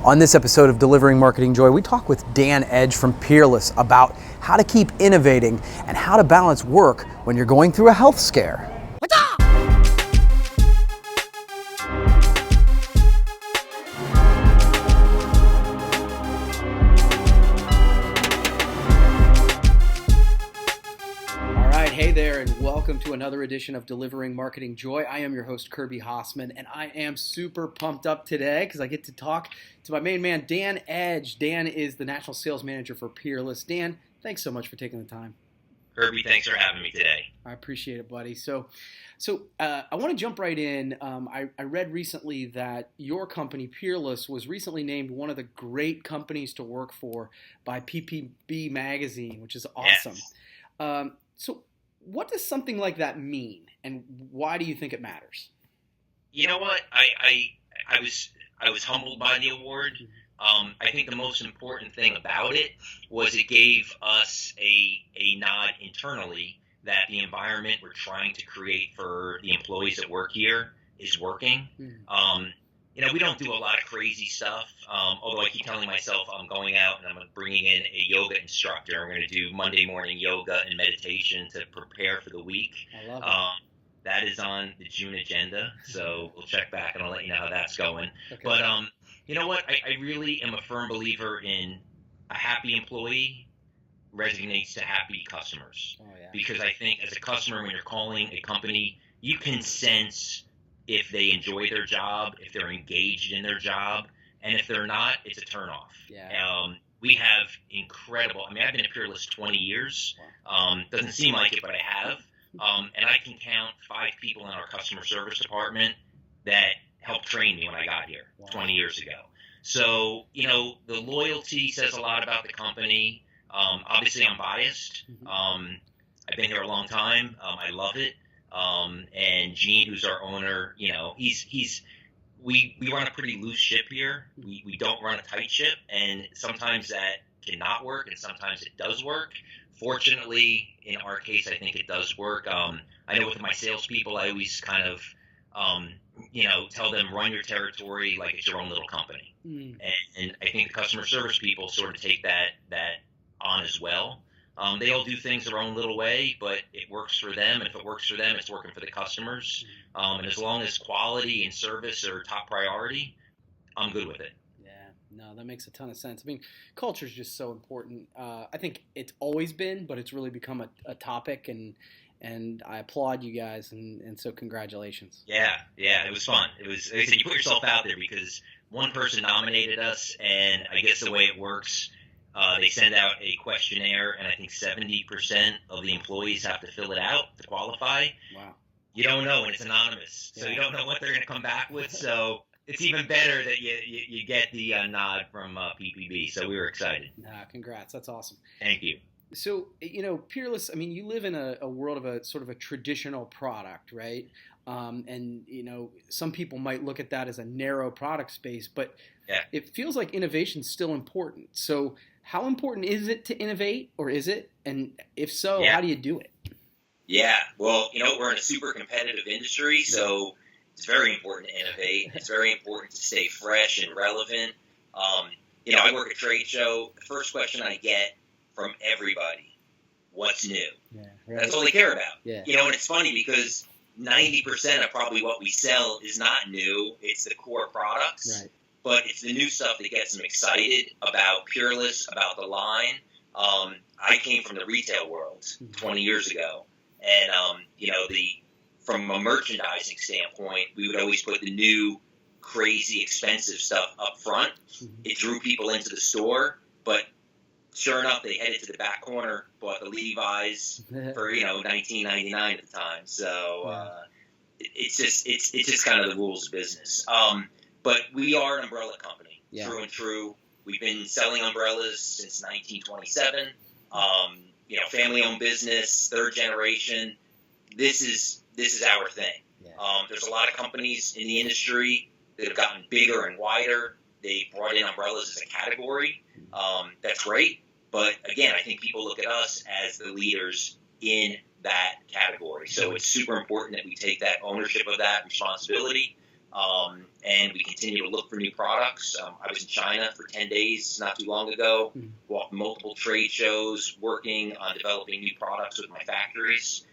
On this episode of Delivering Marketing Joy, we talk with Dan Edge from Peerless about how to keep innovating and how to balance work when you're going through a health scare. Hey there, and welcome to another edition of Delivering Marketing Joy. I am your host, Kirby Hasseman, and I am super pumped up today because I get to talk to my main man, Dan Edge. Dan is the National Sales Manager for Peerless. Dan, thanks so much for taking the time. Kirby, thanks for having me today. I appreciate it, buddy. So I want to jump right in. I read recently that your company, Peerless, was recently named one of the great companies to work for by PPB Magazine, which is awesome. Yes. So what does something like that mean, and why do you think it matters? You know what? I was humbled by the award. I think the most important thing about it was it gave us a nod internally that the environment we're trying to create for the employees that work here is working. We don't do a lot of crazy stuff, although I keep telling myself I'm going out and I'm bringing in a yoga instructor. We're going to do Monday morning yoga and meditation to prepare for the week. I love it. That is on the June agenda, so we'll check back and I'll let you know how that's going. Okay. But you know what? I really am a firm believer in a happy employee resonates to happy customers. Oh, yeah. Because I think as a customer, when you're calling a company, you can sense if they enjoy their job, if they're engaged in their job, and if they're not, it's a turnoff. Yeah. We have incredible, I've been at Peerless 20 years. Doesn't seem like it, but I have. And I can count 5 people in our customer service department that helped train me when I got here 20 years ago. So, the loyalty says a lot about the company. Obviously, I'm biased. I've been here a long time. I love it. And Gene, who's our owner, we run a pretty loose ship here. We don't run a tight ship, and sometimes that cannot work, and sometimes it does work. Fortunately, in our case, I think it does work. I know with my salespeople, I always kind of, tell them run your territory like it's your own little company. And I think the customer service people sort of take that on as well. They all do things their own little way, but it works for them. And if it works for them, it's working for the customers. And as long as quality and service are top priority, I'm good with it. Yeah, no, that makes a ton of sense. Culture is just so important. I think it's always been, but it's really become a topic, and I applaud you guys, and so congratulations. Yeah, it was fun. It was, like I said, you put yourself out there because one person nominated us, and I guess the way it works, they send out a questionnaire, and I think 70% of the employees have to fill it out to qualify. Wow. You don't know, and it's anonymous, so you don't know what they're going to come back with. So it's even better that you get the nod from PPB. So we were excited. Congrats. That's awesome. Thank you. So, Peerless, you live in a world of a sort of a traditional product, right? And some people might look at that as a narrow product space, but it feels like innovation's still important. So how important is it to innovate, or is it? And if so, how do you do it? Yeah, well, we're in a super competitive industry, so it's very important to innovate. It's very important to stay fresh and relevant. I work at a trade show. The first question I get from everybody, what's new? Yeah, right. That's all they care about. Yeah. And it's funny because 90% of probably what we sell is not new. It's the core products. Right. But it's the new stuff that gets them excited about Peerless, about the line. I came from the retail world 20 years ago. And, from a merchandising standpoint, we would always put the new, crazy, expensive stuff up front. It drew people into the store, but sure enough, they headed to the back corner, bought the Levi's for, $19.99 at the time. So it's just kind of the rules of business. But we are an umbrella company, through and true. We've been selling umbrellas since 1927. Family-owned business, third generation. This is our thing. Yeah. There's a lot of companies in the industry that have gotten bigger and wider. They brought in umbrellas as a category. That's great. But again, I think people look at us as the leaders in that category. So it's super important that we take that ownership of that responsibility. And we continue to look for new products. I was in China for 10 days not too long ago, walked multiple trade shows, working on developing new products with my factories.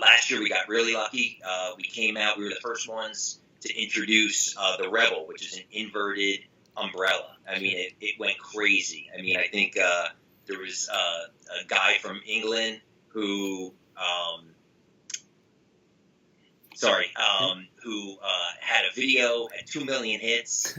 Last year we got really lucky. We came out, we were the first ones to introduce the Rebel, which is an inverted umbrella. I mean, it went crazy. I mean, I think there was a guy from England who had a video, had 2 million hits.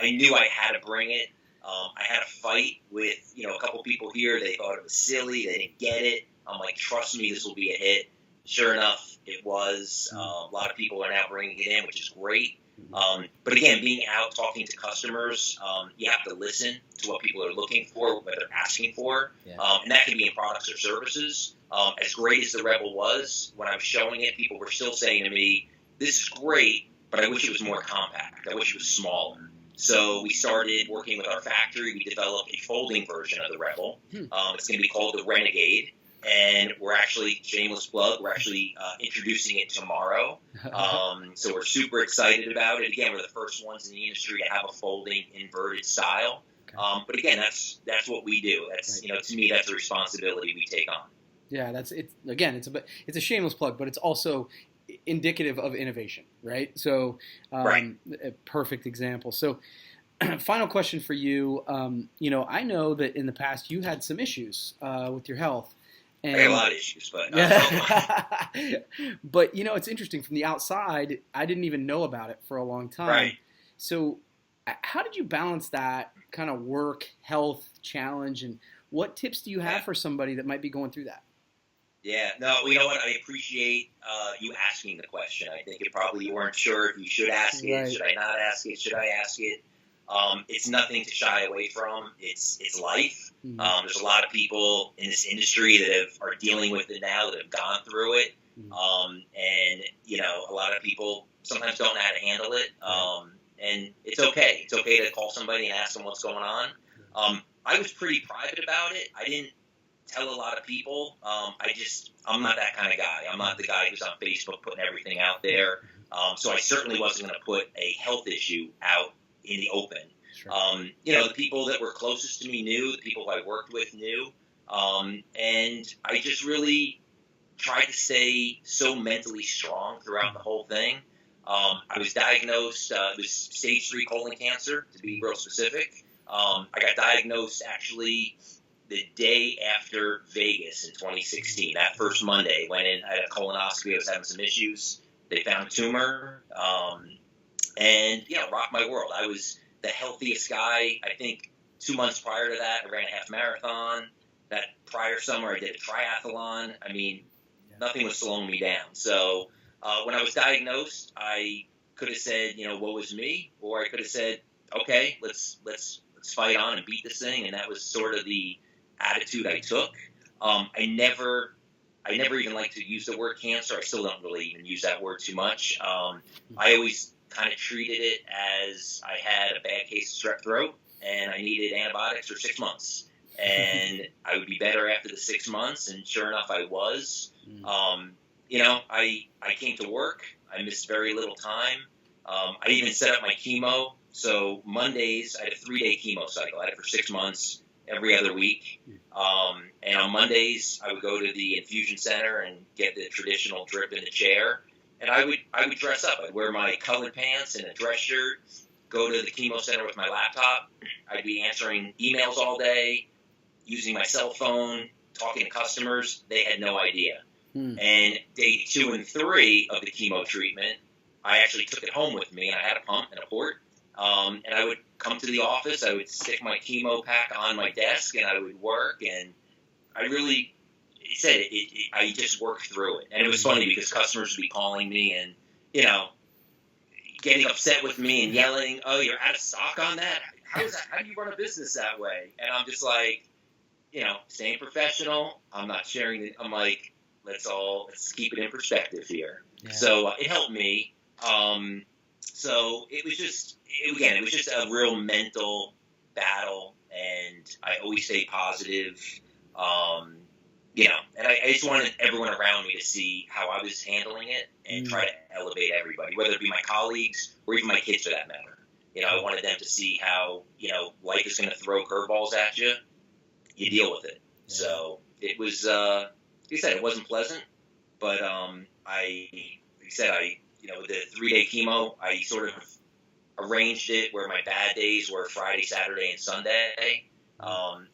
I knew I had to bring it. I had a fight with, a couple people here. They thought it was silly. They didn't get it. I'm like, trust me, this will be a hit. Sure enough, it was. A lot of people are now bringing it in, which is great. But again, being out talking to customers, you have to listen to what people are looking for, what they're asking for. And that can be in products or services. As great as the Rebel was, when I was showing it, people were still saying to me, this is great, but I wish it was more compact. I wish it was smaller. So we started working with our factory. We developed a folding version of the Rebel. It's going to be called the Renegade. And we're actually, shameless plug, we're actually introducing it tomorrow. So we're super excited about it. Again, we're the first ones in the industry to have a folding inverted style. But again, that's what we do. That's, to me, that's a responsibility we take on. Yeah, that's it. Again, it's a shameless plug, but it's also indicative of innovation, right? So, a perfect example. So, final question for you. I know that in the past you had some issues with your health. And, I had a lot of issues, but but it's interesting from the outside. I didn't even know about it for a long time. Right. So, how did you balance that kind of work health challenge, and what tips do you have for somebody that might be going through that? Yeah, no, you know what? I appreciate you asking the question. I think you weren't sure if you should ask it. Right. Should I not ask it? Should I ask it? It's nothing to shy away from. It's life. There's a lot of people in this industry that are dealing with it now, that have gone through it. And, a lot of people sometimes don't know how to handle it. And it's okay. It's okay to call somebody and ask them what's going on. I was pretty private about it. I didn't tell a lot of people. I'm not that kind of guy. I'm not the guy who's on Facebook putting everything out there. So I certainly wasn't going to put a health issue out in the open. Sure. The people that were closest to me knew, the people I worked with knew. And I just really tried to stay so mentally strong throughout the whole thing. I was diagnosed, it was stage 3 colon cancer, to be real specific. I got diagnosed actually the day after Vegas in 2016. That first Monday, went in, I had a colonoscopy, I was having some issues. They found a tumor, and rocked my world. I was the healthiest guy. I think 2 months prior to that, I ran a half marathon. That prior summer, I did a triathlon. I mean, nothing was slowing me down. So when I was diagnosed, I could have said, woe is me, or I could have said, okay, let's fight on and beat this thing. And that was sort of the attitude I took. I never even like to use the word cancer. I still don't really even use that word too much. I always kind of treated it as I had a bad case of strep throat and I needed antibiotics for 6 months. And I would be better after the 6 months, and sure enough, I was. I came to work. I missed very little time. I even set up my chemo. So Mondays, I had a 3-day chemo cycle. I had it for 6 months, every other week. And on Mondays, I would go to the infusion center and get the traditional drip in the chair. And I would dress up. I'd wear my colored pants and a dress shirt, go to the chemo center with my laptop. I'd be answering emails all day, using my cell phone, talking to customers. They had no idea. And day 2 and 3 of the chemo treatment, I actually took it home with me. And I had a pump and a port. And I would come to the office. I would stick my chemo pack on my desk, and I would work. And I really said I just worked through it. And it was funny because customers would be calling me and, getting upset with me and yelling, "Oh, you're out of stock on that? How is that? How do you run a business that way?" And I'm just like, staying professional. I'm not sharing it. I'm like, let's keep it in perspective here. Yeah. So it helped me. So it was just a real mental battle, and I always stay positive. and I just wanted everyone around me to see how I was handling it and try to elevate everybody, whether it be my colleagues or even my kids for that matter. I wanted them to see how, life is going to throw curveballs at you. You deal with it. Yeah. So it was, like you said, it wasn't pleasant, but with the 3-day chemo, I sort of arranged it where my bad days were Friday, Saturday, and Sunday.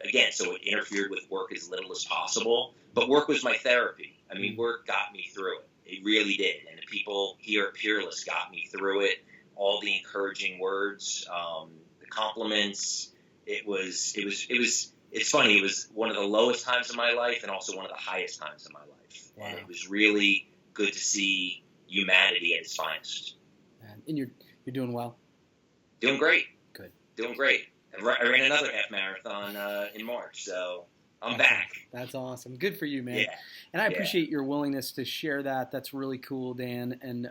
Again, so it interfered with work as little as possible. But work was my therapy. I mean, work got me through it. It really did. And the people here at Peerless got me through it. All the encouraging words, the compliments. It's funny. It was one of the lowest times of my life and also one of the highest times of my life. Wow. And it was really good to see humanity at its finest. And you're doing well? Doing great. Good. Doing great. I ran another half marathon in March, so I'm back. That's awesome. Good for you, man. Yeah. And I appreciate your willingness to share that. That's really cool, Dan. And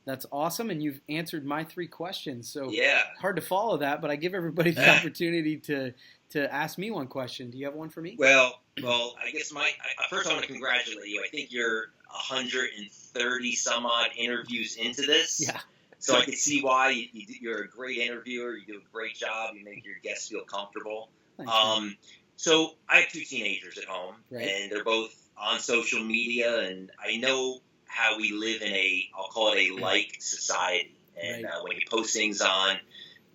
that's awesome. And you've answered my 3 questions. So hard to follow that, but I give everybody the opportunity to ask me one question. Do you have one for me? Well, I guess first I want to congratulate you. I think you're 130 some odd interviews into this. Yeah. So I can see why you're a great interviewer. You do a great job. You make your guests feel comfortable. Thanks, so I have 2 teenagers at home, right, and they're both on social media, and I know how we live in I'll call it a like society. And right. When you post things on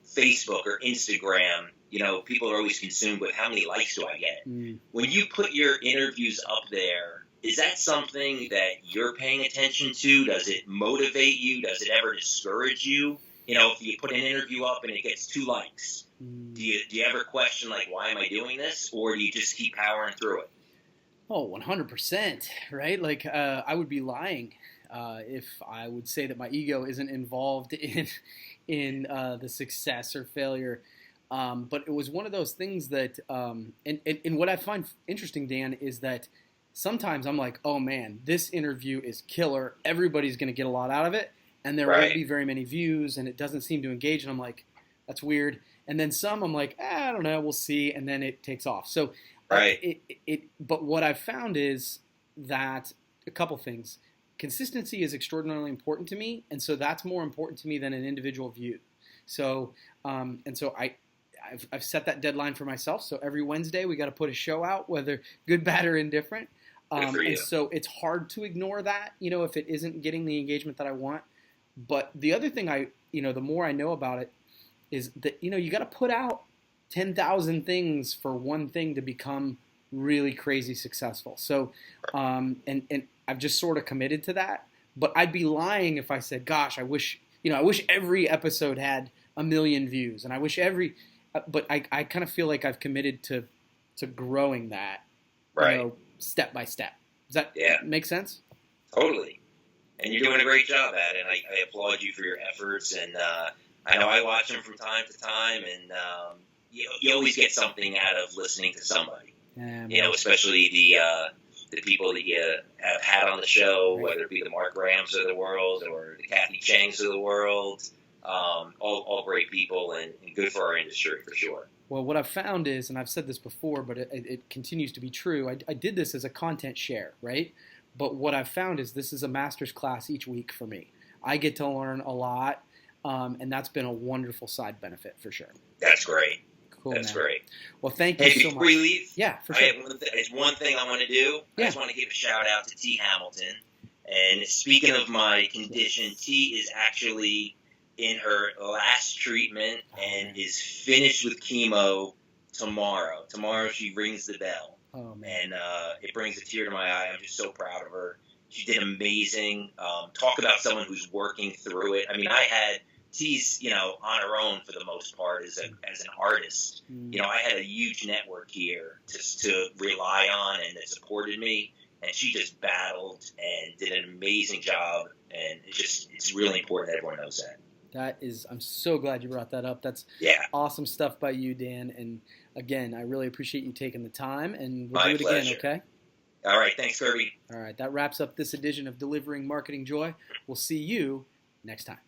Facebook or Instagram, people are always consumed with how many likes do I get. When you put your interviews up there, is that something that you're paying attention to? Does it motivate you? Does it ever discourage you? If you put an interview up and it gets 2 likes, do you ever question, like, why am I doing this? Or do you just keep powering through it? Oh, 100%, right? Like, I would be lying if I would say that my ego isn't involved in the success or failure. But it was one of those things that, and what I find interesting, Dan, is that sometimes I'm like, oh man, this interview is killer. Everybody's going to get a lot out of it. And there won't be very many views, and it doesn't seem to engage. And I'm like, that's weird. And then some, I'm like, I don't know, we'll see. And then it takes off. So, but what I've found is that a couple things. Consistency is extraordinarily important to me, and so that's more important to me than an individual view. So, I've set that deadline for myself. So every Wednesday we got to put a show out, whether good, bad, or indifferent. And so it's hard to ignore that, if it isn't getting the engagement that I want. But the other thing the more I know about it is that, you got to put out 10,000 things for one thing to become really crazy successful. So, and I've just sort of committed to that. But I'd be lying if I said, gosh, I wish every episode had 1 million views, and I wish but I kind of feel like I've committed to growing that, step by step. Does that make sense? Totally. And you're doing a great job at it. I applaud you for your efforts. And I know I watch them from time to time, and you always get something out of listening to somebody. Especially the people that you have had on the show, whether it be the Mark Grahams of the world or the Kathy Changs of the world. All great people and good for our industry for sure. Well, what I've found is, and I've said this before, but it continues to be true, I did this as a content share, right? But what I've found is this is a master's class each week for me. I get to learn a lot, and that's been a wonderful side benefit for sure. That's great. Cool, That's man. great. Well, thank you so much. Before we leave, yeah, for sure. There's one thing I want to do. I just want to give a shout out to T. Hamilton. And speaking of my condition, T is actually in her last treatment and is finished with chemo tomorrow. Tomorrow she rings the bell. Oh, man. And it brings a tear to my eye. I'm just so proud of her. She did amazing. Talk about someone who's working through it. I mean, I had T's, on her own for the most part as an artist. I had a huge network here to rely on and that supported me. And she just battled and did an amazing job. And it's really important that everyone knows that. I'm so glad you brought that up. That's awesome stuff by you, Dan. And again, I really appreciate you taking the time, and we'll do it again, okay? All right. Thanks, Kirby. All right. That wraps up this edition of Delivering Marketing Joy. We'll see you next time.